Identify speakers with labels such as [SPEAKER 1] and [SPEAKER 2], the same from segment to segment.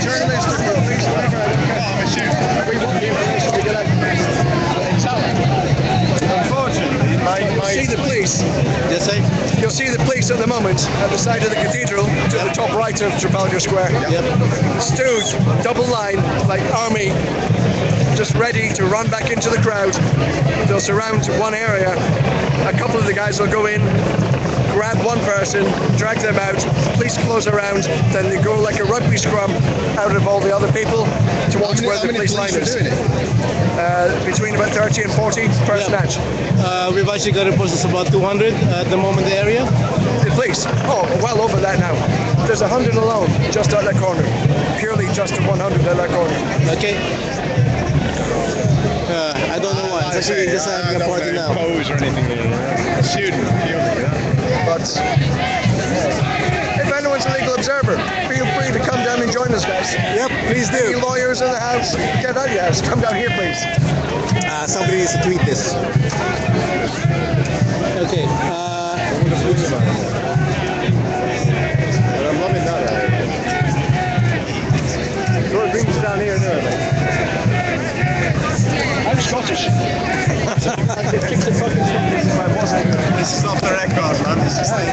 [SPEAKER 1] Journalist, police, whatever, I don't care. We want the information to get out. Unfortunately, you'll see the police.
[SPEAKER 2] Yes, sir.
[SPEAKER 1] You'll see the police at the moment at the side of the cathedral to the top right of Trafalgar Square.
[SPEAKER 2] Yep.
[SPEAKER 1] Stood, double line, like army, just ready to run back into the crowd. They'll surround one area. A couple of the guys will go in, grab one person, drag them out, police close around, then they go like a rugby scrum out of all the other people towards where the police line is. Between about 30 and 40 per snatch.
[SPEAKER 2] We've actually got reports of about 200 at the moment in the area.
[SPEAKER 1] The police? Oh, well over that now. There's 100 alone, just out that corner. Purely just 100 at that corner.
[SPEAKER 2] Okay. I don't know why. It's actually just having a party now.
[SPEAKER 3] Pose or anything there. A student,
[SPEAKER 1] But if anyone's a legal observer, feel free to come down and join us, guys.
[SPEAKER 2] Yep, please
[SPEAKER 1] Any
[SPEAKER 2] do.
[SPEAKER 1] lawyers in the house, get out of your house. Come down here, please.
[SPEAKER 2] Somebody needs to tweet this. Okay.
[SPEAKER 3] I'm loving that.
[SPEAKER 1] Lord brings us down here I'm Scottish. I could kick the fucking Scottish if I wasn't.
[SPEAKER 3] This is off the record, man. This is like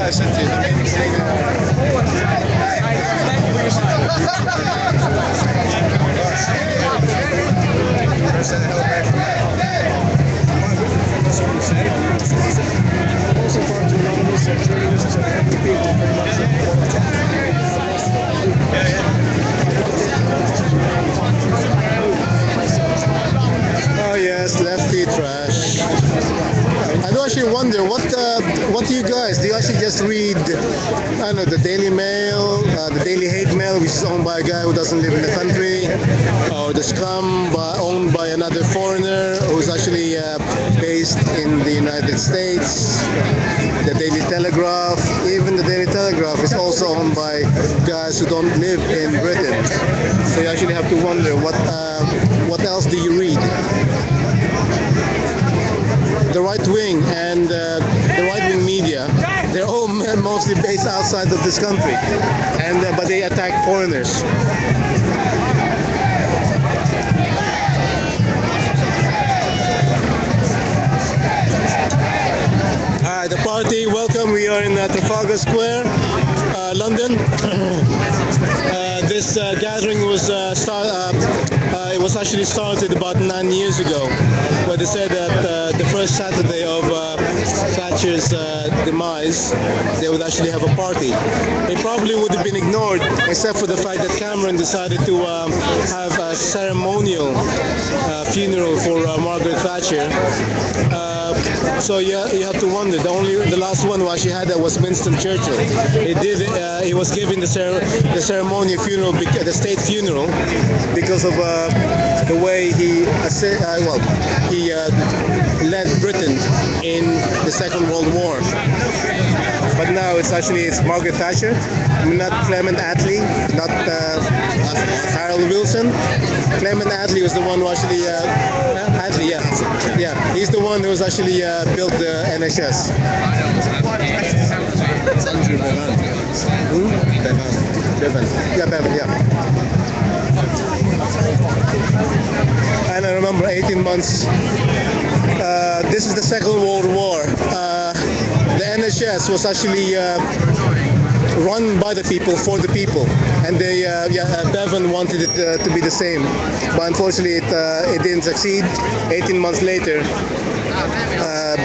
[SPEAKER 3] I said to you, the main thing.
[SPEAKER 2] Oh yes, lefty trash. I do actually wonder what do you guys do? You actually just read, I don't know, the Daily Mail, the Daily Hate Mail, which is owned by a guy who doesn't live in the country, or the Scum, owned by another foreigner who's actually based in the United States. The Daily Telegraph, even the Daily Telegraph is also owned by guys who don't live in Britain. So you actually have to wonder what else do you read? The right wing and the right wing media, they're all mostly based outside of this country, and but they attack foreigners. Hi, the party, welcome. We are in Trafalgar Square, London. This gathering was it was actually started about 9 years ago, where they said that the first Saturday of Thatcher's demise, they would actually have a party. It probably would have been ignored, except for the fact that Cameron decided to have a ceremonial funeral for Margaret Thatcher. So yeah, you have to wonder. The last one who actually had that was Winston Churchill. He was given the ceremonial funeral, the state funeral, because of the way he led Britain in the Second World War. But now it's Margaret Thatcher, not Clement Attlee, not Harold Wilson. Clement Attlee was the one who actually he's the one who was actually built the NHS.
[SPEAKER 3] Andrew
[SPEAKER 2] Bevan, yeah. And I remember 18 months. This is the Second World War. The NHS was actually run by the people for the people, and Bevan wanted it to be the same, but unfortunately it didn't succeed. 18 months later,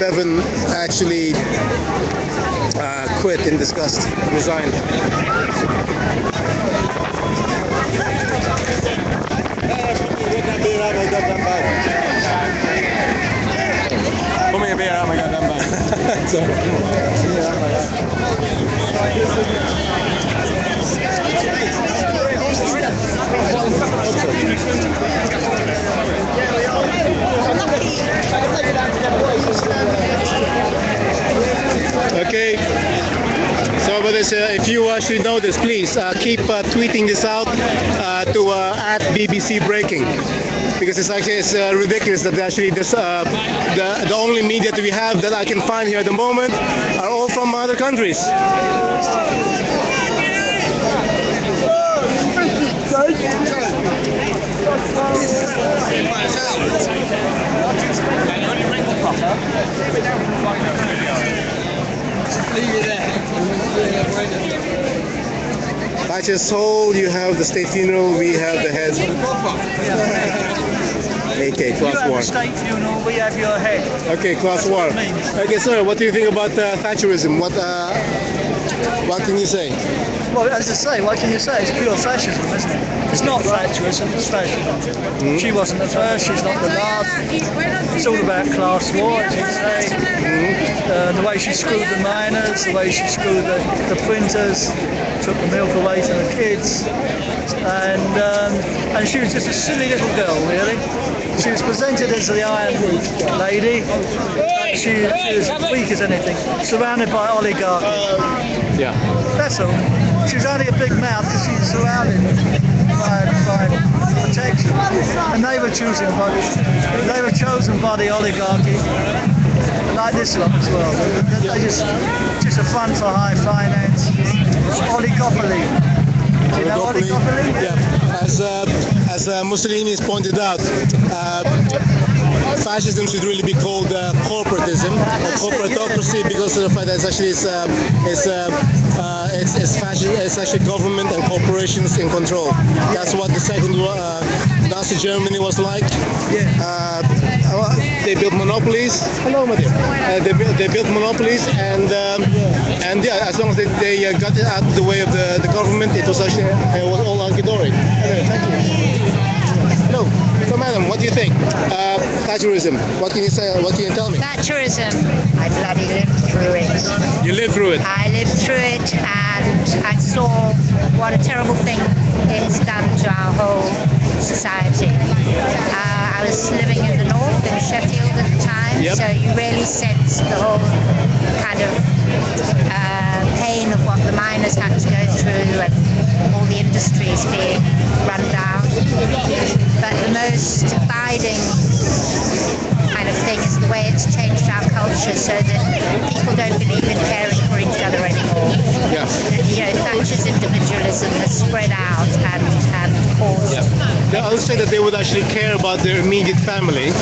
[SPEAKER 2] Bevan actually quit in disgust, resigned.
[SPEAKER 1] Kom hier weer aan, maar ga dan bij.
[SPEAKER 2] Okay. So, but if you actually know this, please keep tweeting this out to @BBC Breaking, because it's ridiculous that actually the only media that we have that I can find here at the moment are all from other countries. Thatcher's Hall, you have the state funeral, we have the head. Okay, class
[SPEAKER 4] You have
[SPEAKER 2] war.
[SPEAKER 4] a state funeral, we have your head.
[SPEAKER 2] Okay, class war. Okay, sir, what do you think about Thatcherism? What can you say?
[SPEAKER 4] Well, as I say, what can you say? It's pure fascism, isn't it? It's not Thatcherism, it's fascism. She wasn't the first, she's not the last. It's all about class war, as you say. The way she screwed the miners, the way she screwed the printers, took the milk away to the kids. And she was just a silly little girl, really. She was presented as the Iron Lady. She was weak as anything, surrounded by oligarchy.
[SPEAKER 2] Yeah.
[SPEAKER 4] That's all. She was only a big mouth because she was surrounded by protection. And they were chosen by the oligarchy, like this lot as well. They just a front for high finance. Oligopoly. Do you know oligopoly?
[SPEAKER 2] Yeah. As Mussolini has pointed out, fascism should really be called corporatism or corporatocracy because of the fact that it's actually government and corporations in control. That's what the second Nazi Germany was like. They built monopolies. Hello, my dear. They built monopolies, and yeah, as long as they got it out of the way of the government, it was actually all hunky-dory. Thank you. Hello. So, madam, what do you think? Thatcherism. What can you say? What can you tell me?
[SPEAKER 5] Thatcherism, I bloody lived through it.
[SPEAKER 2] You lived through it.
[SPEAKER 5] I lived through it and I saw what a terrible thing it's done to our whole society. I was living in the north, in Sheffield at the time,
[SPEAKER 2] Yep.
[SPEAKER 5] so you really sensed the whole kind of pain of what the miners had to go through and all the industries being run down. But the most abiding kind of thing is the way it's changed our culture so that people don't believe in caring for each other anymore.
[SPEAKER 2] Yeah.
[SPEAKER 5] You know, Thatcher's individualism has spread out and caused...
[SPEAKER 2] Yeah. I would say that they would actually care about their immediate family,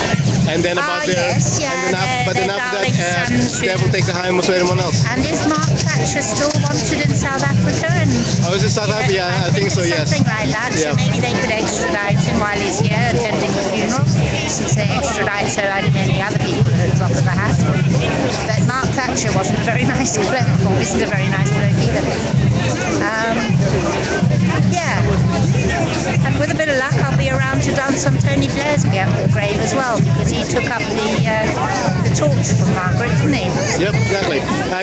[SPEAKER 2] and then about
[SPEAKER 5] yes, yeah,
[SPEAKER 2] but then
[SPEAKER 5] their
[SPEAKER 2] after
[SPEAKER 5] darling
[SPEAKER 2] that,
[SPEAKER 5] sons
[SPEAKER 2] they will take the high most of everyone else.
[SPEAKER 5] And is Mark Thatcher still wanted in South Africa? And
[SPEAKER 2] Oh, is it South Africa? Yeah, I think so. Yes.
[SPEAKER 5] something like that.
[SPEAKER 2] Yeah.
[SPEAKER 5] So maybe they could extradite him while he's here attending the funeral, since they extradite so many other people at the top of the hat. But Mark Thatcher wasn't a very nice bloke, or isn't a very nice bloke either. Yeah. And with a bit of luck, I'll be around to dance on Tony Blair's grave as well, because he took up the torch from Margaret, didn't he?
[SPEAKER 2] Yep, exactly.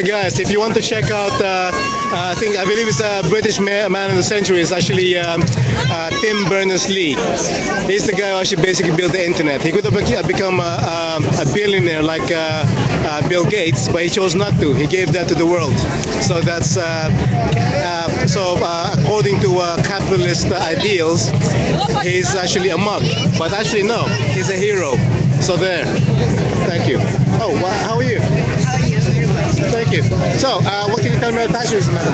[SPEAKER 2] Guys, if you want to check out, I believe it's a British man of the century. It's actually Tim Berners-Lee. He's the guy who actually basically built the internet. He could have become a billionaire like Bill Gates, but he chose not to. He gave that to the world. So that's according to capitalist ideals, he's actually a mug. But actually, no, he's a hero. So there. Thank you. Oh, how are you?
[SPEAKER 6] How are you?
[SPEAKER 2] Thank you. So, what can you tell me about Thatcherism, madam?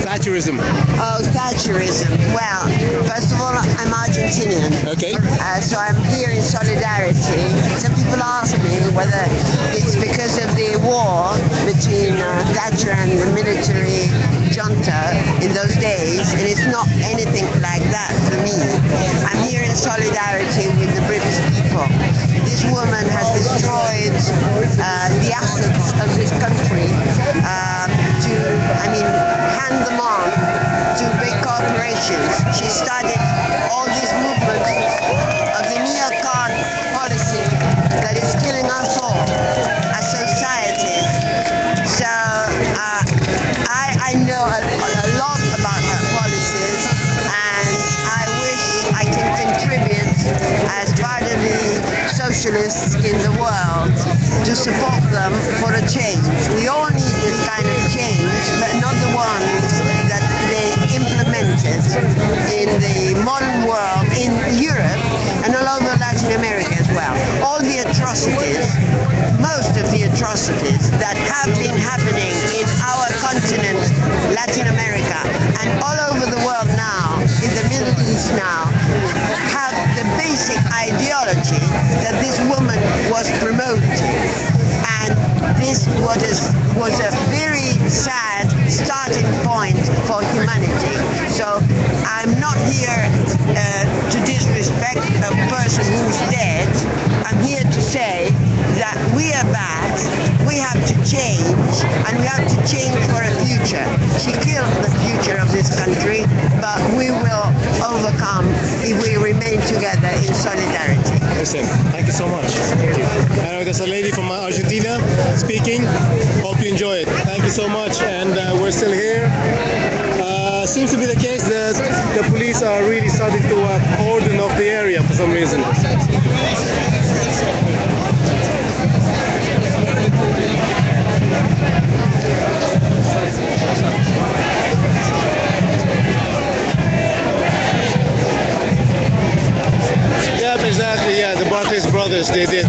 [SPEAKER 2] Thatcherism.
[SPEAKER 6] Oh, Thatcherism. Well, first of all, I'm Argentinian.
[SPEAKER 2] Okay.
[SPEAKER 6] So I'm here in solidarity. Some people ask me whether it's because of the war between Thatcher and the military junta in those days, and it's not anything like that for me. I'm here in solidarity with the British people. This woman has destroyed the assets of this country hand them on to big corporations. She started all these movements of the neocon policy that is killing us all as society. So I know a lot about her policies, and I wish I can contribute as part of the socialists in the world to support them for a change. We all need this kind of change, but not the ones that they implemented in the modern world, in Europe and all over Latin America as well. All the atrocities, most of the atrocities that have been happening Latin America, and all over the world now, in the Middle East now, have the basic ideology that this woman was promoting. And this was a very sad starting point for humanity. So I'm not here to disrespect a person who's dead. I'm here to say that we are bad, we have to change, and we have to change for a future. She killed the future of this country, but we will overcome if we remain together in solidarity.
[SPEAKER 2] Listen, thank you so much. Thank you. There's a lady from Argentina speaking. Hope you enjoy it. Thank you so much. And we're still here. Seems to be the case that the police are really starting to cordon off the area for some reason. Yeah, exactly. Yeah, the Barclays brothers, they did.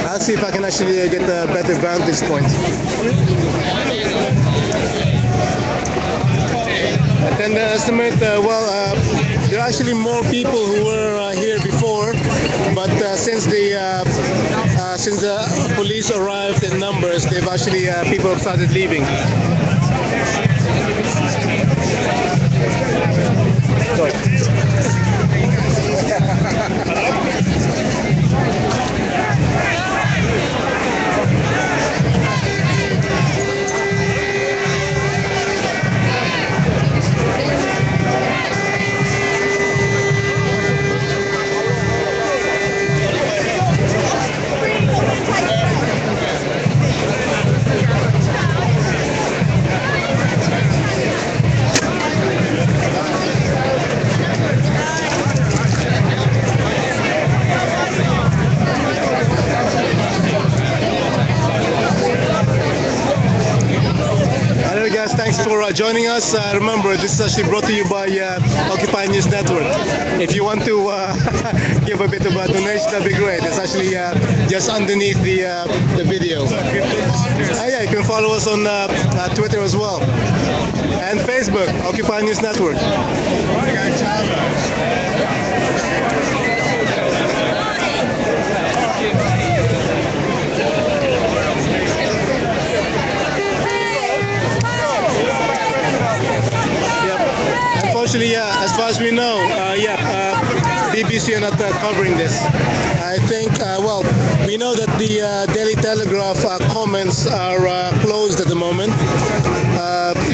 [SPEAKER 2] I'll see if I can actually get a better vantage point. Attendance estimate, there are actually more people who were here before, but since the police arrived in numbers, they've actually, people have started leaving. Sorry. Guys, thanks for joining us. Remember, this is actually brought to you by Occupy News Network. If you want to give a bit of a donation, that'd be great. It's actually just underneath the video. Yeah, you can follow us on Twitter as well, and Facebook, Occupy News Network. Unfortunately, as far as we know, BBC are not covering this. I think, we know that the Daily Telegraph comments are closed at the moment.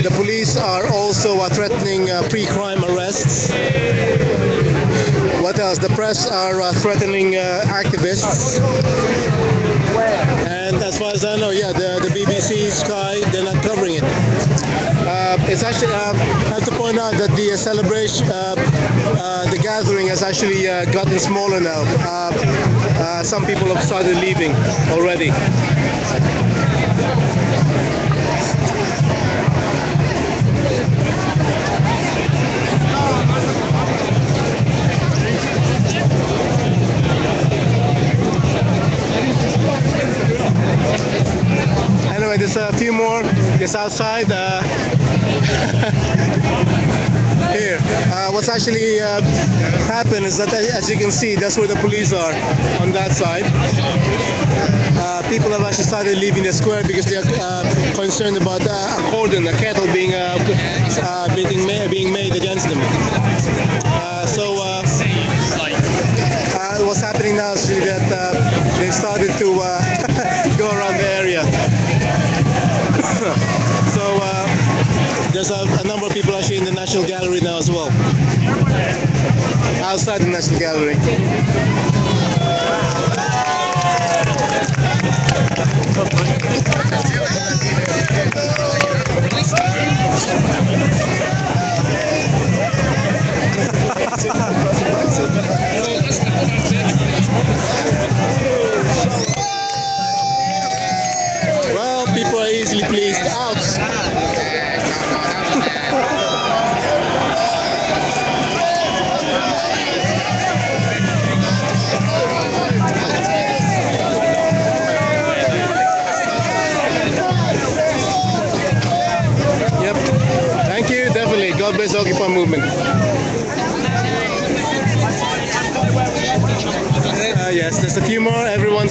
[SPEAKER 2] The police are also threatening pre-crime arrests. What else? The press are threatening activists. And as far as I know, the BBC, Sky, they're not covering it. It's actually, I have to point out that the celebration, the gathering has actually gotten smaller now. Some people have started leaving already. Anyway, there's a few more just outside. Here, what's actually happened is that, as you can see, that's where the police are, on that side. People have actually started leaving the square because they are concerned about a cordon, a kettle being made against them. What's happening now is really that they've started to go around the area. So there's a number of people actually in the National Gallery now as well. Outside the National Gallery.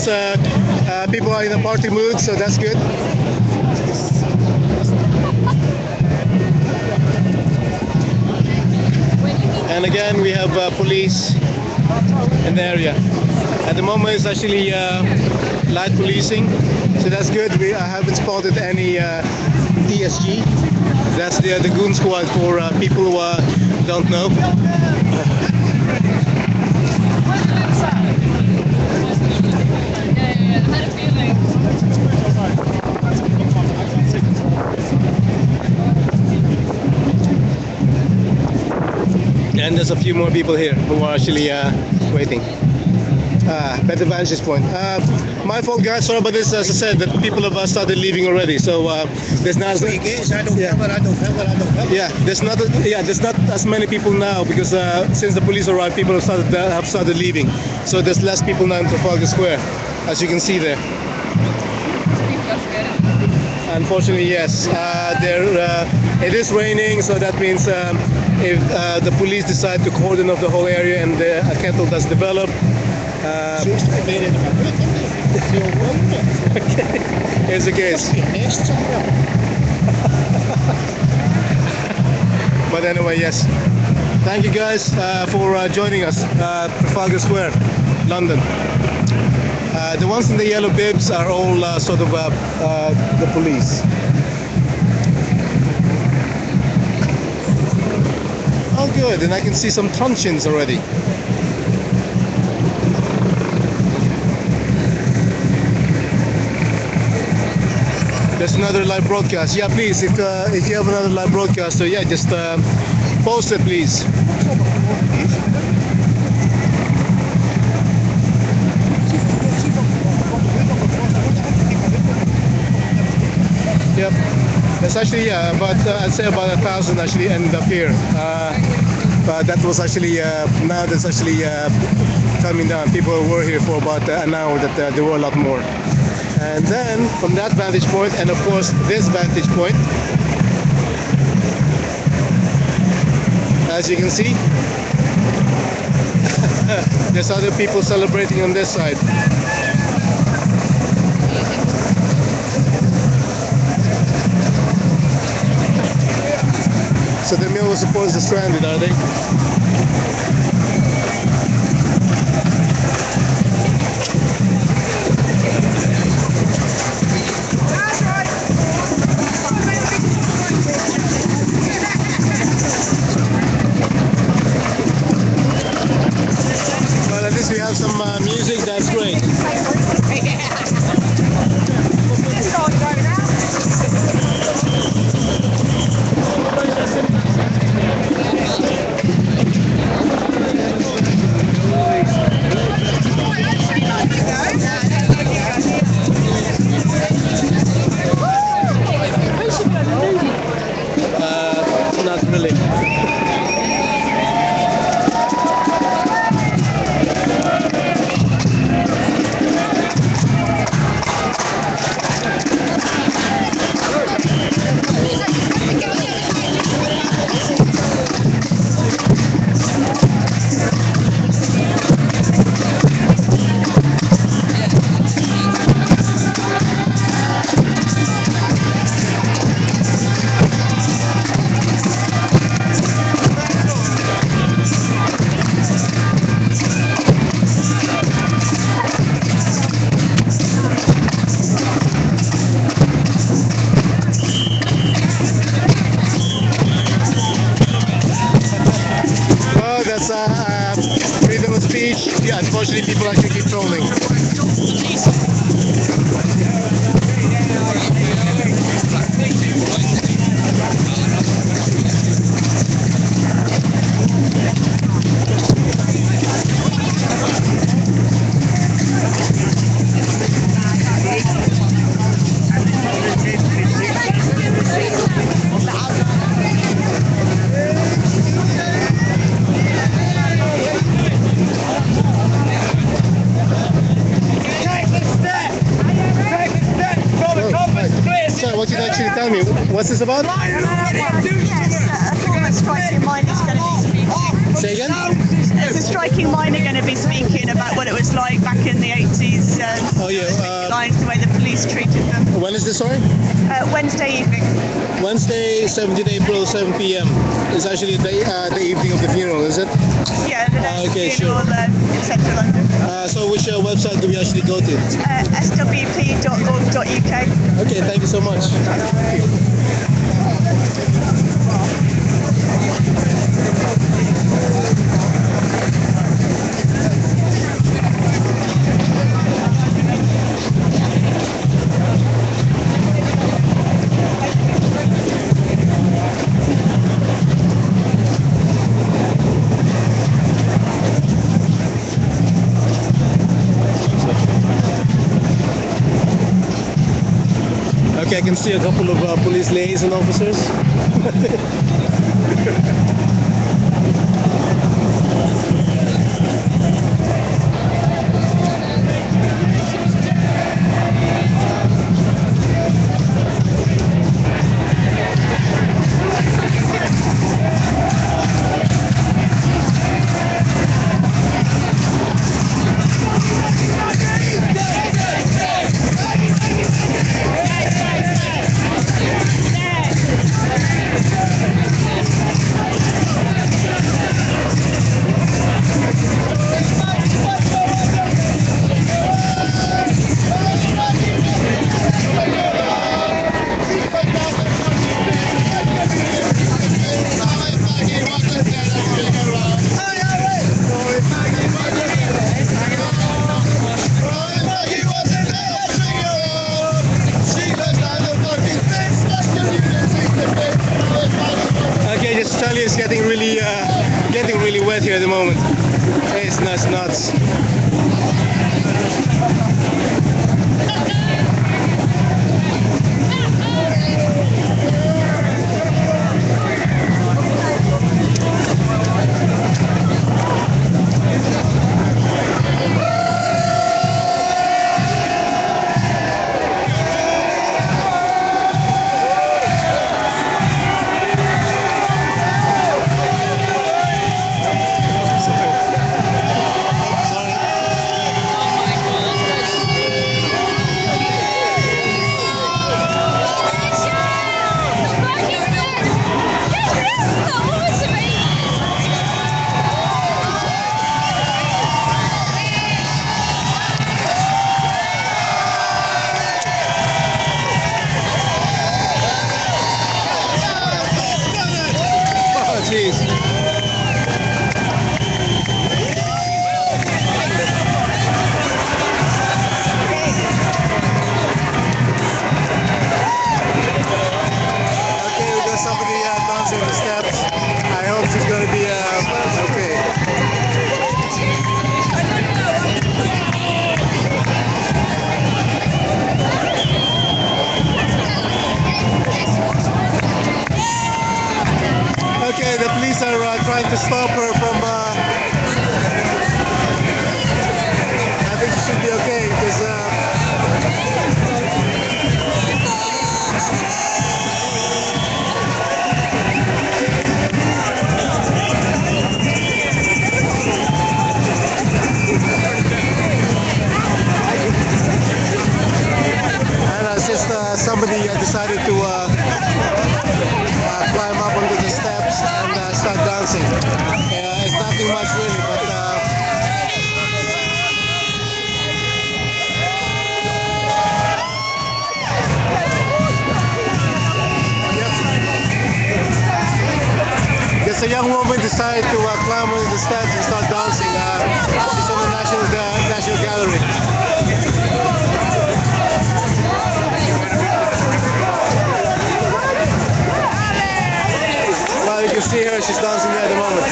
[SPEAKER 2] means people are in a party mood, so that's good. And again, we have police in the area. At the moment, it's actually light policing, so that's good. I haven't spotted any TSG. That's the goon squad for people who don't know. And there's a few more people here who are actually waiting. Better vantage point. My fault, guys. Sorry about this. As I said, that people have started leaving already. So there's not. Yeah, there's not. There's not as many people now because since the police arrived, people have started leaving. So there's less people now in Trafalgar Square, as you can see there. Unfortunately, yes. It is raining, so that means if the police decide to cordon off the whole area and a kettle does develop. Here's the case. But anyway, yes. Thank you guys for joining us at Trafalgar Square, London. The ones in the yellow bibs are all sort of the police. Oh good, and I can see some truncheons already. There's another live broadcast. Yeah, please, if you have another live broadcast, yeah, just post it, please. Yep. There's actually I'd say about 1,000 actually ended up here. But that was actually now that's actually coming down. People were here for about an hour. That there were a lot more. And then from that vantage point, and of course this vantage point, as you can see, there's other people celebrating on this side. So the mill was supposed to stranded, are they? Well, at least we have some music, that's great. Not really. Freedom of speech. Yeah, unfortunately, people actually keep trolling. Sorry, what did you actually tell me? What's this about?
[SPEAKER 7] Yes, a performance quite your mind is going to be speaking.
[SPEAKER 2] Say again?
[SPEAKER 7] A There's a striking miner going to be speaking about what it was like back in the 80s.
[SPEAKER 2] Oh yeah.
[SPEAKER 7] Lines, the way the police treated them.
[SPEAKER 2] When is this, sorry?
[SPEAKER 7] Wednesday evening.
[SPEAKER 2] Wednesday, 17th April, 7 p.m. It's actually the evening of the funeral, is it?
[SPEAKER 7] Yeah, the next
[SPEAKER 2] Okay,
[SPEAKER 7] funeral
[SPEAKER 2] sure.
[SPEAKER 7] in central London.
[SPEAKER 2] So which website do we actually go to?
[SPEAKER 7] swp.org.uk.
[SPEAKER 2] Okay, thank you so much. Okay, I can see a couple of police liaison officers. Okay, just to tell you, it's getting really wet here at the moment. It's nuts. Oh, jeez. Okay, we got somebody dancing on the steps. I hope she's gonna be okay. Okay, the police are trying to stop her from. I think she should be okay because. And since somebody decided to climb up onto the steps and start dancing. It's nothing much really, but yes, a young woman decided to climb onto the steps and start dancing. She's on the National Gallery. Well, you can see her, she's dancing there at the moment.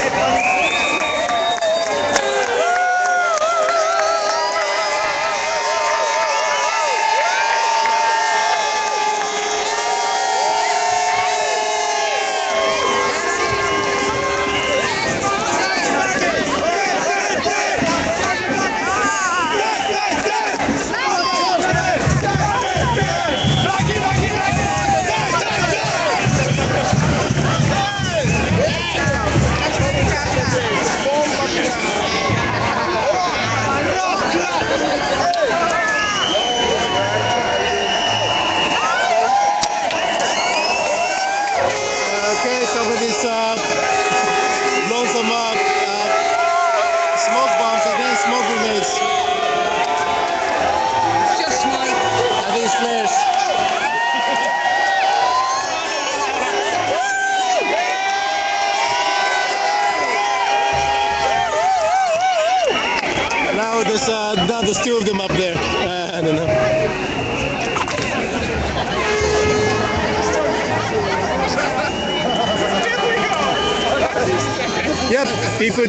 [SPEAKER 2] Yep, people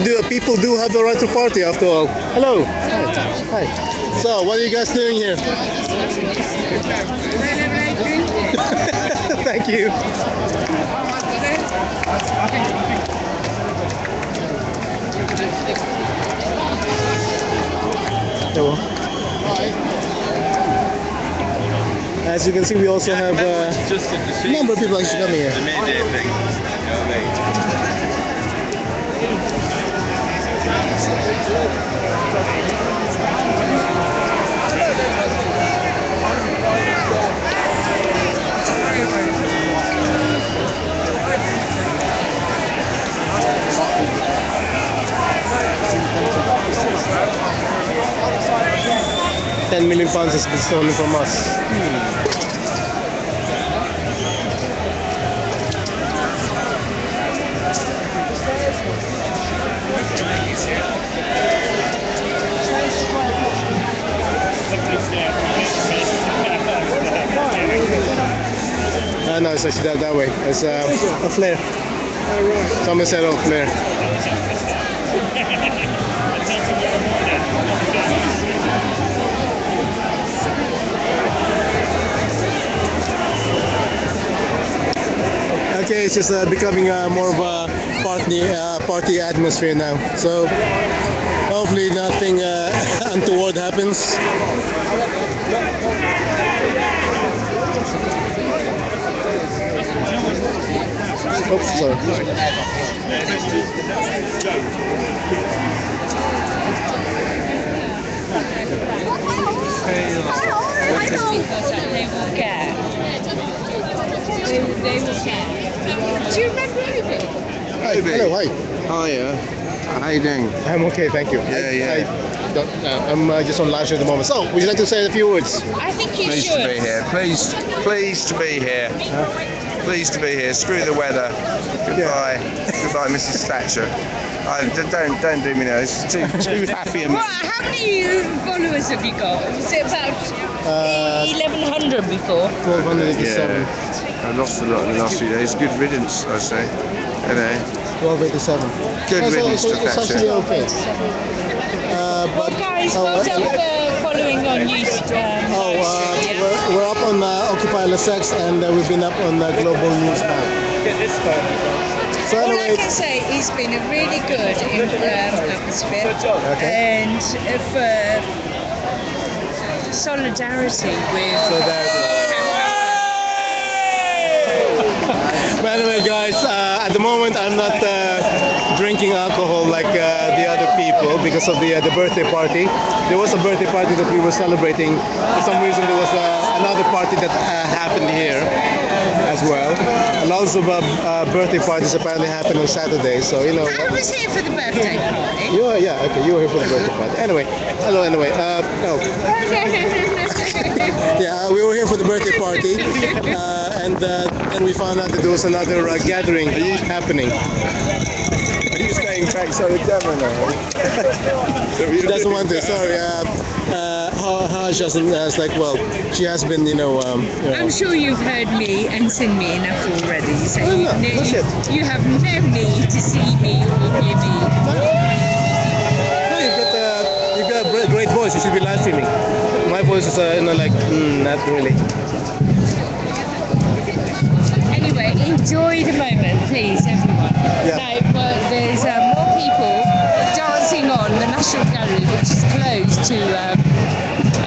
[SPEAKER 2] do have the right to party after all. Hello. Hi. So, what are you guys doing here? Thank you. Hello. As you can see, we also have a number of people actually coming here.
[SPEAKER 3] The media thing. You know what I
[SPEAKER 2] £10 million has been stolen from us. No, it's actually that way. It's a flare. Someone said, "Oh, flare." Okay, it's just becoming more of a party atmosphere now. So hopefully nothing untoward happens. Oops, sorry.
[SPEAKER 5] Do you remember anything?
[SPEAKER 2] Hi, hello, hi.
[SPEAKER 3] Hiya. How you doing?
[SPEAKER 2] I'm okay, thank you.
[SPEAKER 3] Yeah.
[SPEAKER 2] I'm just on live show at the moment. So, would you like to say a few words?
[SPEAKER 5] I think you
[SPEAKER 3] Pleased
[SPEAKER 5] should.
[SPEAKER 3] to be here. Pleased to be here. Pleased to be here. Screw the weather. Goodbye. Goodbye, Mrs. Thatcher. Don't do me now. It's too happy a
[SPEAKER 5] What?
[SPEAKER 3] man.
[SPEAKER 5] How many followers have you got? Was it about 1,100 before?
[SPEAKER 2] 1287.
[SPEAKER 3] I lost a lot in the last few days. Good riddance, I say. Hello.
[SPEAKER 2] 1287.
[SPEAKER 3] Good riddance to
[SPEAKER 2] It's actually
[SPEAKER 3] Thatcher.
[SPEAKER 2] okay.
[SPEAKER 5] Well, guys, what's up following on YouTube?
[SPEAKER 2] We're up on Occupy LSX and we've been up on Global News now. So
[SPEAKER 5] All I
[SPEAKER 2] anyway,
[SPEAKER 5] can say, it's been a really good atmosphere,
[SPEAKER 2] Okay.
[SPEAKER 5] and for solidarity with.
[SPEAKER 2] But anyway, guys, at the moment I'm not drinking alcohol like the other people because of the birthday party. There was a birthday party that we were celebrating. For some reason, there was another party that happened here as well. Lots of birthday parties apparently happen on Saturday, so you know.
[SPEAKER 5] I was here for the birthday party.
[SPEAKER 2] You were here for the birthday party. Anyway, hello. Anyway, no. Yeah, we were here for the birthday party, and then we found out that there was another gathering happening.
[SPEAKER 3] Are you staying thanks to the camera now?
[SPEAKER 2] She doesn't want to. Sorry. Haj doesn't. It's like, well, she has been,
[SPEAKER 5] I'm sure you've heard me and seen me enough already, so you have no need to see me or hear me.
[SPEAKER 2] No, you've got a great voice. You should be live streaming. My voice is, not really.
[SPEAKER 5] Anyway, enjoy the moment, please, everyone.
[SPEAKER 2] Yeah.
[SPEAKER 5] No, but there's more people dancing on the National Gallery, which is closed to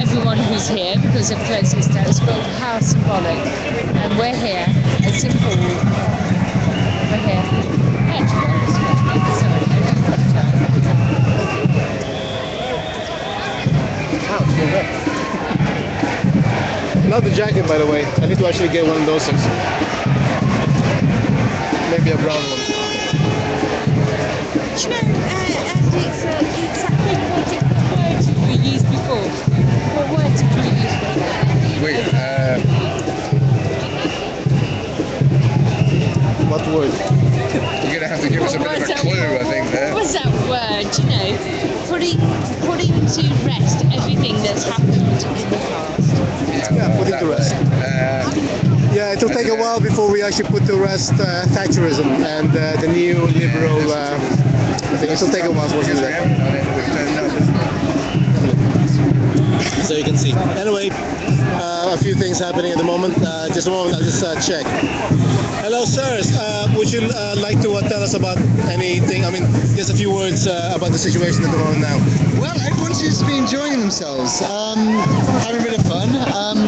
[SPEAKER 5] everyone who's here because of closed distance, but how symbolic. And we're here, a simple, we're here.
[SPEAKER 2] Not the jacket, by the way. I need to actually get one of those things. Maybe a brown one.
[SPEAKER 5] Do you know, Andy, it's exactly what words we used before. What words did we use before?
[SPEAKER 3] Wait,
[SPEAKER 2] What word?
[SPEAKER 3] you're going to have to give us a bit of a clue, I think, there.
[SPEAKER 5] What was that word, you know? Putting to rest everything that's happened in the past.
[SPEAKER 2] Yeah, put it to rest. Yeah, it will take a while before we actually put to rest Thatcherism and the new liberal I think it'll take a while for us to do that. So you can see. Anyway, a few things happening at the moment. Just a moment, I'll just check. Hello, sirs. Would you like to tell us about anything? I mean, just a few words about the situation at the moment now.
[SPEAKER 8] Well, everyone seems to be enjoying themselves, having a bit of fun.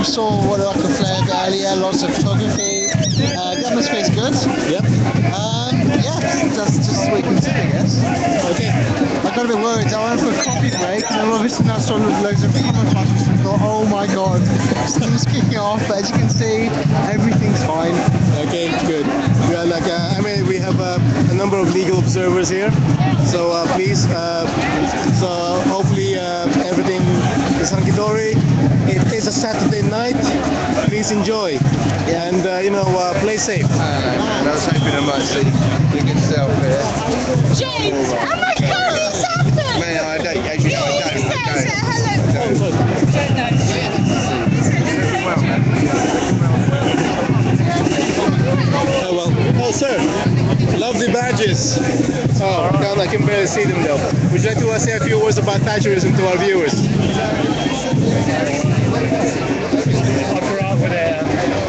[SPEAKER 8] Saw what like a flare earlier, lots of photography. The atmosphere's good.
[SPEAKER 2] Yep.
[SPEAKER 8] Yeah, that's just what you can see, I guess.
[SPEAKER 2] Okay.
[SPEAKER 8] I got a bit worried. I went for a coffee break, and then obviously I saw loads of camouflages and thought, oh my god, steam's kicking off. But as you can see, everything's fine.
[SPEAKER 2] Okay, good. We are like, I mean, we have a number of legal observers here, so please, so hopefully everything is hunky-dory. It is a Saturday night. Please enjoy, and play safe.
[SPEAKER 3] And I was hoping I might see the good self here.
[SPEAKER 5] James! Oh my god, it's happened!
[SPEAKER 3] Man, I don't. As you know, I
[SPEAKER 2] Oh well. Oh sir, lovely badges. Oh, God, I can barely see them though. Would you like to say a few words about Thatcherism to our viewers?
[SPEAKER 9] I grew up with it.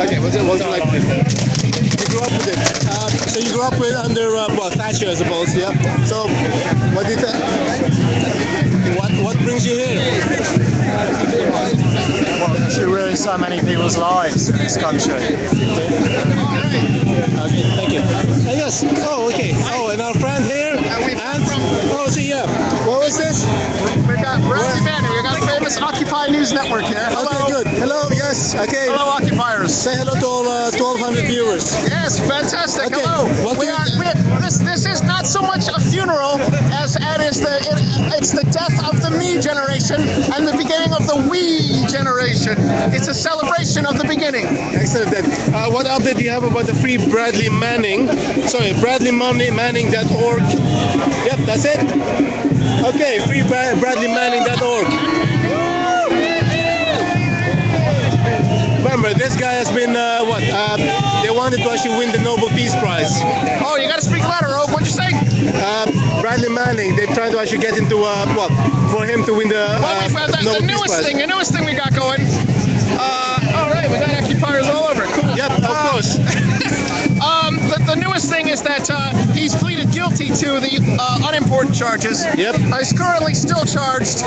[SPEAKER 2] Okay, what's it like? You grew up with it. So you grew up with under Thatcher, I suppose. Yeah. So what did what brings you here?
[SPEAKER 9] Well, she ruined so many people's lives in this country.
[SPEAKER 2] Okay, thank you. Yes. Oh, okay. Oh, and our friend here. Oh, see, yeah. What was this?
[SPEAKER 10] We got Bradley Manning. We got a famous Occupy News Network here. Hello.
[SPEAKER 2] Okay, good. Hello. Yes. Okay.
[SPEAKER 10] Hello, occupiers.
[SPEAKER 2] Say hello to all 1,200 viewers.
[SPEAKER 10] Yes, fantastic.
[SPEAKER 2] Okay.
[SPEAKER 10] Hello. This is not so much a funeral as it's the death of the me generation and the beginning of the we generation. It's a celebration of the beginning.
[SPEAKER 2] Excellent. Then, what update do you have about the Free Bradley Manning? Sorry, BradleyManning.org. Yep, that's it. Okay, freebradleymanning.org. Remember, this guy has been they wanted to actually win the Nobel Peace Prize.
[SPEAKER 10] Oh, you got to speak louder, Oak. What'd you say?
[SPEAKER 2] Bradley Manning. They're trying to actually get into for him to win the Nobel Peace Prize.
[SPEAKER 10] The newest thing we got going. All right, we got occupiers all over. Cool.
[SPEAKER 2] Yep, of course.
[SPEAKER 10] The newest thing is that he's pleaded guilty to the unimportant charges.
[SPEAKER 2] Yep.
[SPEAKER 10] He's currently still charged,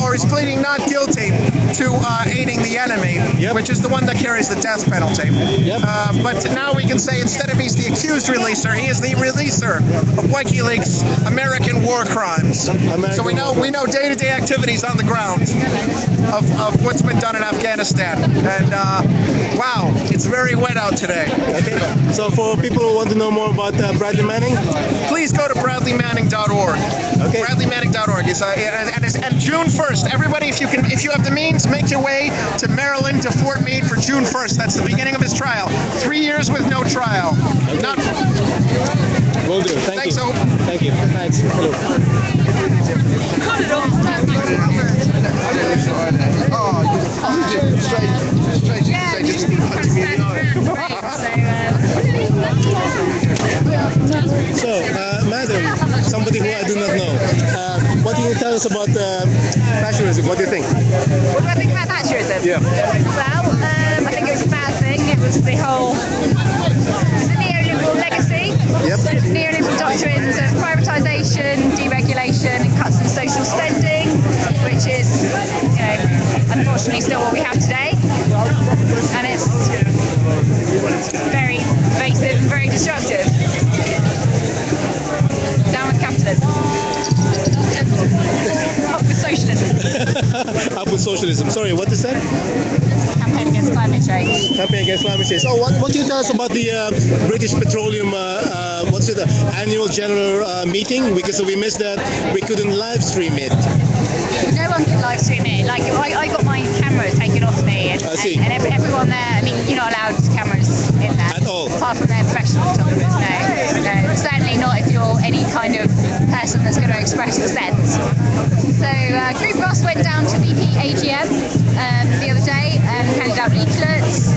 [SPEAKER 10] or he's pleading not guilty to aiding the enemy,
[SPEAKER 2] yep,
[SPEAKER 10] which is the one that carries the death penalty.
[SPEAKER 2] Yep.
[SPEAKER 10] But now we can say instead of he's the accused releaser, he is the releaser of WikiLeaks American war crimes. So we know day-to-day activities on the ground of what's been done in Afghanistan. And wow, it's very wet out today.
[SPEAKER 2] Okay. So for people who want to know more about Bradley Manning,
[SPEAKER 10] please go to bradleymanning.org.
[SPEAKER 2] Okay.
[SPEAKER 10] Bradleymanning.org and June 1st. Everybody, if you have the means, make your way to Maryland, to Fort Meade for June 1st. That's the beginning of his trial. 3 years with no trial.
[SPEAKER 2] Okay.
[SPEAKER 10] Not.
[SPEAKER 2] Will do. Thanks,
[SPEAKER 10] you.
[SPEAKER 2] Thank you. Thanks. Hello. So, madam, somebody who I do not know, what can you tell us about Thatcherism? What do you think?
[SPEAKER 5] What do I think about Thatcherism?
[SPEAKER 2] Yeah.
[SPEAKER 5] Well, I think it was a bad thing. It was the whole neoliberal legacy.
[SPEAKER 2] Yep.
[SPEAKER 5] Neoliberal doctrines of privatisation, deregulation, and cuts in social spending, which is, unfortunately still what we have today. And it's very pervasive and very destructive. Down with capitalism. Up with socialism.
[SPEAKER 2] Up with socialism. Sorry, what is that?
[SPEAKER 5] Campaign against climate change.
[SPEAKER 2] Campaign against climate change. Oh, what can you tell us about the British Petroleum annual general meeting? Because we missed that. We couldn't live stream it.
[SPEAKER 5] No one can live stream it. Like I got my camera taken off me, and everyone there. I mean, you're not allowed cameras in there
[SPEAKER 2] at all,
[SPEAKER 5] apart from their professional photographers. No, certainly not if you're any kind of person that's going to express dissent. So, a group of us went down to BP AGM the other day and handed out leaflets.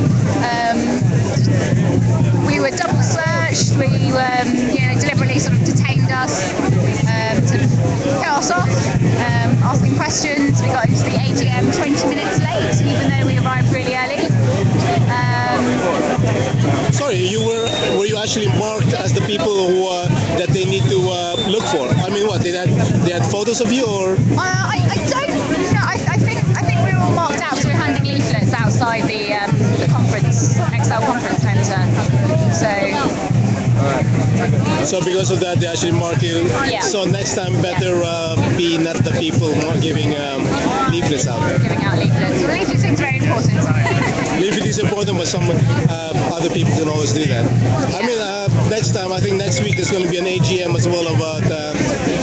[SPEAKER 5] We were double searched. We were, deliberately sort of detained us.
[SPEAKER 11] asking questions. We got into the AGM 20 minutes late, even though we arrived really early.
[SPEAKER 2] Sorry, were you actually marked as the people who that they need to look for? I mean, what they had photos of you, or?
[SPEAKER 11] I don't know. I think we were all marked out, so we were handing leaflets outside the conference, Excel conference centre.
[SPEAKER 2] So because of that, they actually mark you.
[SPEAKER 11] Yeah.
[SPEAKER 2] So next time, better be not the people giving leaflets out.
[SPEAKER 11] Giving out leaflets. Well, leafleting is very important.
[SPEAKER 2] Leaflet is important, but some other people can always do that. I mean, next time, I think next week there's going to be an AGM as well about,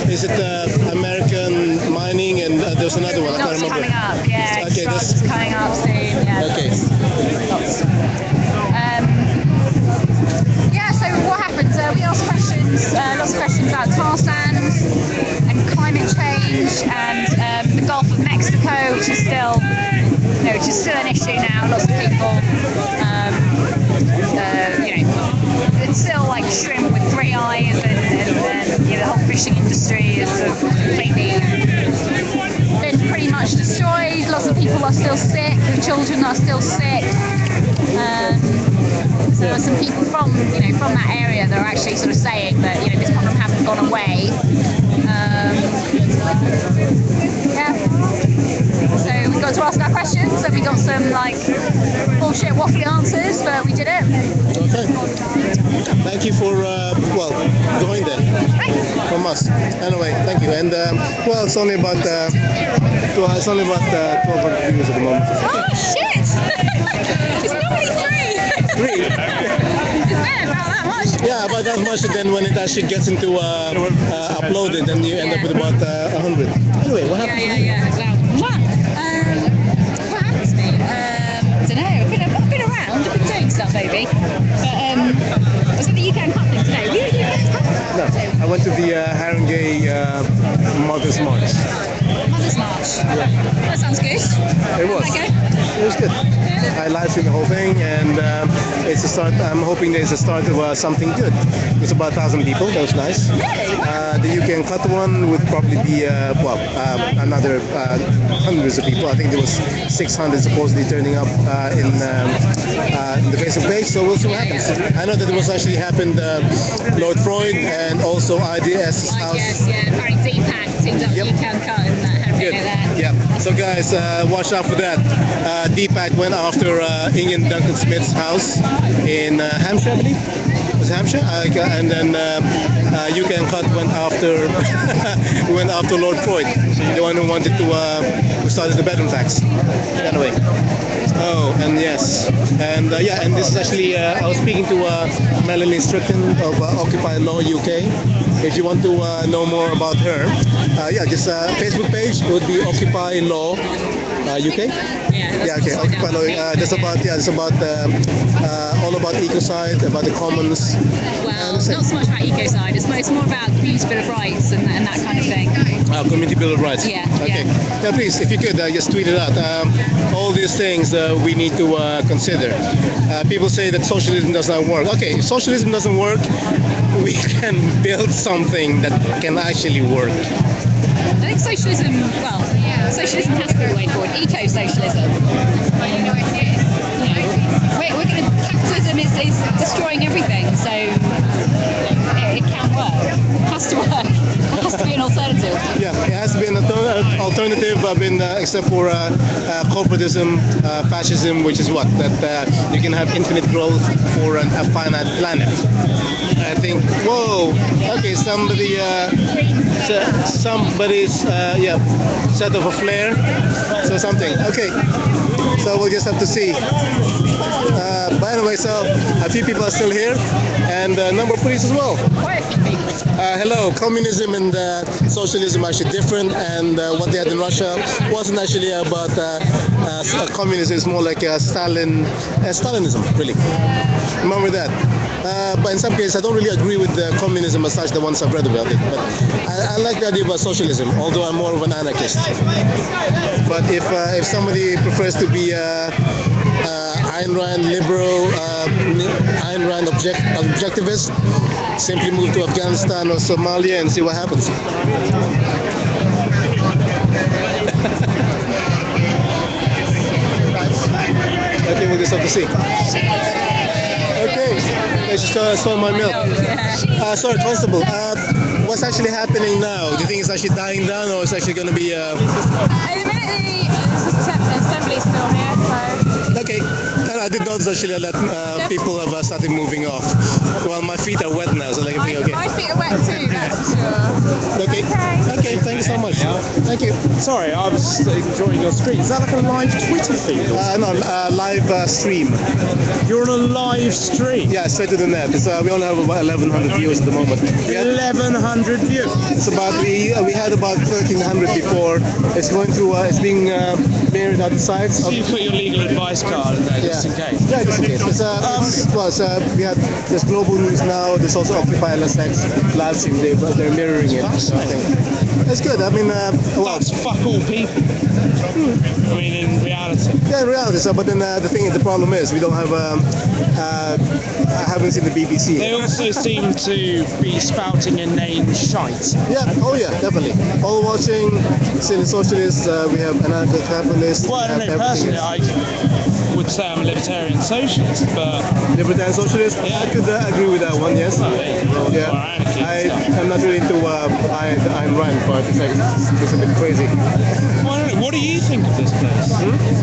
[SPEAKER 2] is it American mining, and there's another one, I can't remember.
[SPEAKER 11] Coming up, yeah.
[SPEAKER 2] Okay,
[SPEAKER 11] that's coming up soon, yeah.
[SPEAKER 2] Okay.
[SPEAKER 11] Yeah, so what happens? We ask questions, lots of questions about tar sands and climate change and the Gulf of Mexico, which is still an issue now. Lots of people, it's still like shrimp with 3 eyes, and the whole fishing industry is sort of completely been pretty much destroyed. Lots of people are still sick. The children are still sick. So there are some people from that area that are actually sort of saying that this problem hasn't gone away. So we got to ask our questions, and we got some bullshit waffly answers, but we did it.
[SPEAKER 2] Okay. Thank you for going there from us. Anyway, thank you. And it's only about 1,200 views at the moment.
[SPEAKER 11] Oh shit! It's normally 3. 3. It's been about that much.
[SPEAKER 2] Yeah, about that much. And then when it actually gets into uploaded, then you end up with about 100. Anyway, what happened?
[SPEAKER 11] Yeah. What happened to me? I don't know. I've been around. I've been doing stuff, maybe. But I was at the UK Cup thing today. Were you at the UK Cup?
[SPEAKER 2] No, I went to the Haringey Mother's March.
[SPEAKER 11] Mother's March. Yeah. That sounds good.
[SPEAKER 2] It was.
[SPEAKER 11] Okay.
[SPEAKER 2] It was good. I live streamed the whole thing, and it's a start. I'm hoping there's a start of something good. It's about 1,000 people. That was nice.
[SPEAKER 11] Really? Wow.
[SPEAKER 2] The UK Cut one would probably be another hundreds of people. I think there was 600 supposedly turning up in the Facebook page. So we'll see what happens. I know that it was actually happened. Lord Freud and also IDS house.
[SPEAKER 11] Yes, yeah. Apparently Deepak teamed up with UK Cut and
[SPEAKER 2] Good. Yeah. So guys, watch out for that. Deepak went after Ian Duncan Smith's house in Hampshire, I believe. Was it Hampshire? And then UK Cut went after Lord Freud, the one who wanted to who started the bedroom tax. Anyway. Oh, and yes, and and this is actually I was speaking to Melanie Strickland of Occupy Law UK. If you want to know more about her, just Facebook page would be Occupy Law UK.
[SPEAKER 11] Yeah.
[SPEAKER 2] Okay. Occupy Law. It's about all about ecocide, about the commons.
[SPEAKER 11] Well, not so much about ecocide. It's more about community bill of rights and that kind of thing.
[SPEAKER 2] Community bill of rights.
[SPEAKER 11] Yeah.
[SPEAKER 2] Okay. Yeah, please, if you could just tweet it out. All these things we need to consider. People say that socialism does not work. Okay, if socialism doesn't work, we can build something that can actually work.
[SPEAKER 11] I think socialism has to be the way forward. Eco-socialism. Capitalism is destroying everything, so it can work. It has to work. It has to be an alternative.
[SPEAKER 2] Yeah, it has to be an alternative. Except for corporatism, fascism, which is what that you can have infinite growth for a finite planet. I think. Whoa. Okay, somebody's set off a flare. So something. Okay. So we'll just have to see. But anyway, so a few people are still here, and a number of police as well. Hello. Communism and socialism are actually different, and what they had in Russia wasn't actually about communism. It's more like Stalinism, really. Remember that. But in some cases, I don't really agree with the communism as such, the ones I've read about it. But I like the idea about socialism, although I'm more of an anarchist. But if somebody prefers to be Ayn Rand liberal, Ayn Rand objectivist, simply move to Afghanistan or Somalia and see what happens. goodness of the sea. Okay, I just stole my milk. Sorry, Constable. What's actually happening now? Do you think it's actually dying down, or it's actually going to be?
[SPEAKER 11] At the minute, the assembly's still here, so.
[SPEAKER 2] Okay. And I did notice actually that people have started moving off. Well, my feet are wet now, so I can think, okay.
[SPEAKER 11] My feet are wet too, that's for sure.
[SPEAKER 2] Okay. Okay, thank you so much. Thank you.
[SPEAKER 12] Sorry, I was enjoying your screen. Is that like a live Twitter feed?
[SPEAKER 2] No, live stream.
[SPEAKER 12] You're on a live stream?
[SPEAKER 2] Yeah, straight to the net. It's, we only have about 1,100 viewers at the moment.
[SPEAKER 12] 1,100 views?
[SPEAKER 2] It's about, we had about 1,300 before. It's going through, it's being mirrored at the sides.
[SPEAKER 12] So you put your legal advice card in there just in case?
[SPEAKER 2] Yeah, just in case. We have, there's Global News now, there's also Occupy LSX live stream, they're mirroring it. It's good, I mean,
[SPEAKER 12] that's fuck all people. I mean, in reality.
[SPEAKER 2] Yeah, in reality, so, but then the problem is, we don't have, I haven't seen the BBC.
[SPEAKER 12] They also seem to be spouting inane shite.
[SPEAKER 2] Yeah, oh yeah, definitely. All watching, Silly Socialists, we have anarcho-capitalists.
[SPEAKER 12] Well, I don't know, personally, I would say I'm a libertarian socialist, but...
[SPEAKER 2] Libertarian socialist? Yeah. I could agree with that one, yes. Yeah. I'm not really into Ayn Rand, but it's a bit crazy.
[SPEAKER 12] What do you think of this place?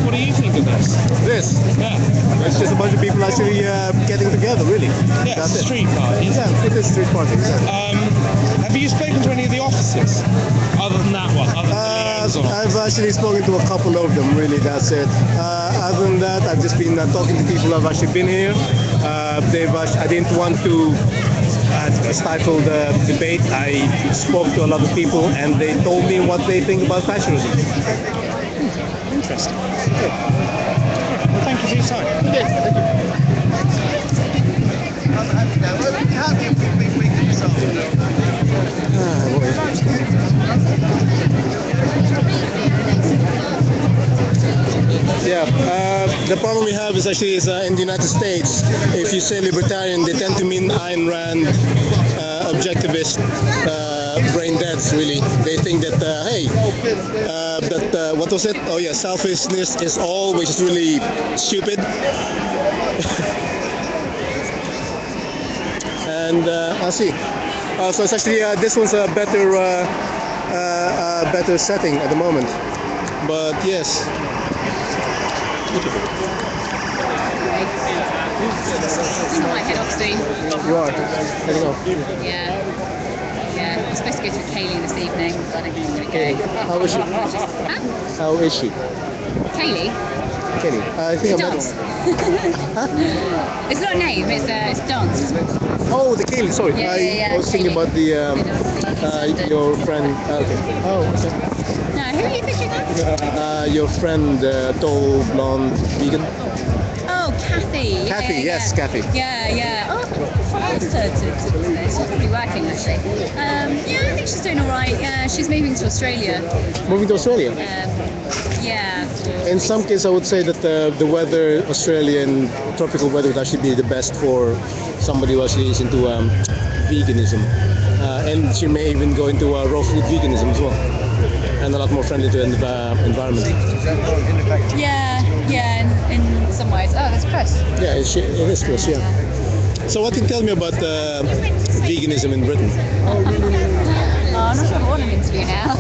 [SPEAKER 12] What do you think of this?
[SPEAKER 2] This?
[SPEAKER 12] Yeah.
[SPEAKER 2] It's just a bunch of people actually getting together, really.
[SPEAKER 12] Yeah, it's a street party.
[SPEAKER 2] Yeah, it is a street party, exactly.
[SPEAKER 12] Have you spoken to any of the officers? Other than that one?
[SPEAKER 2] I've actually spoken to a couple of them, really, that's it. Other than that, I've just been talking to people who have actually been here. I didn't want to stifle the debate. I spoke to a lot of people and they told me what they think about Thatcherism.
[SPEAKER 12] Interesting. Good. Well, thank you for your time.
[SPEAKER 2] Okay, thank you. Yeah, the problem we have is actually in the United States, if you say libertarian, they tend to mean Ayn Rand, objectivist, brain deads, really. They think that, what was it? Oh yeah, selfishness is all, which is really stupid. And I see. So it's actually, this one's a better setting at the moment. But yes.
[SPEAKER 11] We might head off soon.
[SPEAKER 2] You are heading off?
[SPEAKER 11] Yeah. Yeah. I'm supposed to go to Kaylee this evening, but I don't think I'm going to go.
[SPEAKER 2] How is she?
[SPEAKER 11] Huh?
[SPEAKER 2] How is she?
[SPEAKER 11] Kaylee?
[SPEAKER 2] Kaylee. I think
[SPEAKER 11] it's a dance. It's not a name, it's a dance.
[SPEAKER 2] Oh, the Kaylee, sorry.
[SPEAKER 11] Yeah,
[SPEAKER 2] I was thinking about the your friend. Okay. Oh, okay.
[SPEAKER 11] No, who are you thinking of?
[SPEAKER 2] Your friend, tall, blonde, vegan.
[SPEAKER 11] Oh, Kathy.
[SPEAKER 2] Kathy, yes, Kathy.
[SPEAKER 11] Yeah. Oh, I forgot her to this. She's probably working, actually. Yeah, I think she's doing all right. Yeah, she's moving to Australia.
[SPEAKER 2] Moving to Australia?
[SPEAKER 11] Yeah.
[SPEAKER 2] In some cases, I would say that the weather, Australian tropical weather, would actually be the best for somebody who actually is into veganism. And she may even go into raw food veganism as well. And a lot more friendly to the environment.
[SPEAKER 11] Yeah, in some ways. Oh, that's Chris.
[SPEAKER 2] Yeah, it is Chris, yeah. So what can you tell me about veganism in Britain?
[SPEAKER 11] I'm not sure I want an interview now.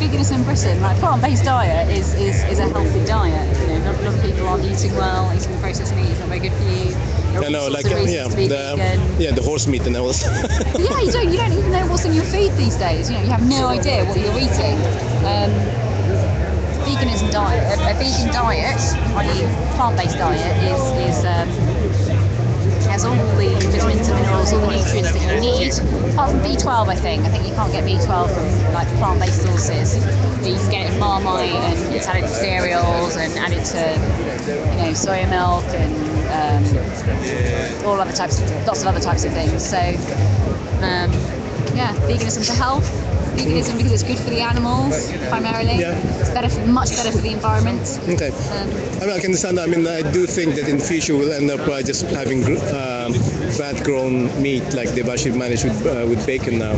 [SPEAKER 11] Veganism in Britain, like plant-based diet is a healthy diet. A lot of people aren't eating well, eating processed meat is not very good for you.
[SPEAKER 2] I know, like the horse meat and all.
[SPEAKER 11] Yeah, you don't even know what's in your food these days. You have no idea what you're eating. Veganism diet, a vegan diet, i.e. plant-based diet, has all the vitamins and minerals, all the nutrients that you need, apart from B12, I think you can't get B12 from like plant-based sources. You can get it in Marmite, and it's added to cereals and added to soya milk and lots of other types of things. So veganism for health. Veganism because it's good for the animals primarily. Yeah. It's much better for the environment. Okay.
[SPEAKER 2] I can understand that. I mean, I do think that in the future we'll end up just having fat-grown meat like they've actually managed with bacon now.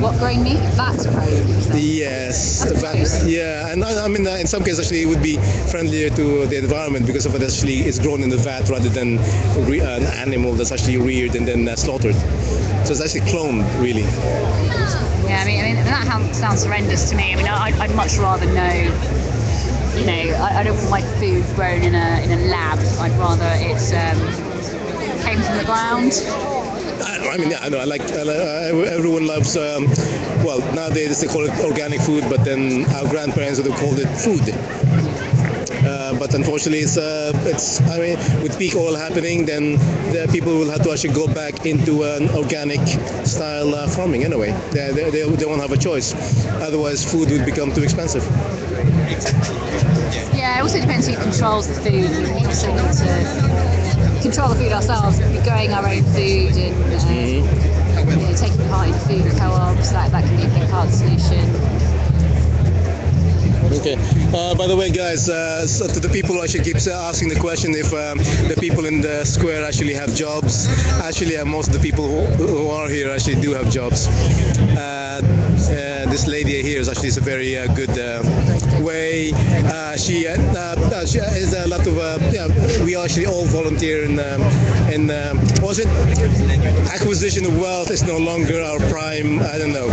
[SPEAKER 11] What, growing meat? That's great.
[SPEAKER 2] Yes,
[SPEAKER 11] That's gross.
[SPEAKER 2] yeah, and I mean, in some cases actually it would be friendlier to the environment because of it actually is grown in the vat rather than an animal that's actually reared and then slaughtered. So it's actually cloned, really.
[SPEAKER 11] Yeah, I mean that sounds horrendous to me. I mean, I'd much rather know. You know, I don't want my food grown in a lab. I'd rather it came from the ground.
[SPEAKER 2] I mean, yeah, I know. Everyone loves. Well, nowadays they call it organic food, but then our grandparents would have called it food. But unfortunately, it's. I mean, with peak oil happening, then the people will have to actually go back into an organic style farming anyway. They won't have a choice. Otherwise, food would become too expensive.
[SPEAKER 11] Yeah, it also depends who controls the food. We also need to control the food ourselves, be growing our own food and you know, taking part in food co-ops. That can be a big part of the solution.
[SPEAKER 2] Okay. By the way, guys, so to the people who actually keeps asking the question if the people in the square actually have jobs, actually most of the people who are here actually do have jobs. This lady here is actually a very good way. She is a lot of. We actually all volunteer in was it acquisition of wealth is no longer our prime. I don't know.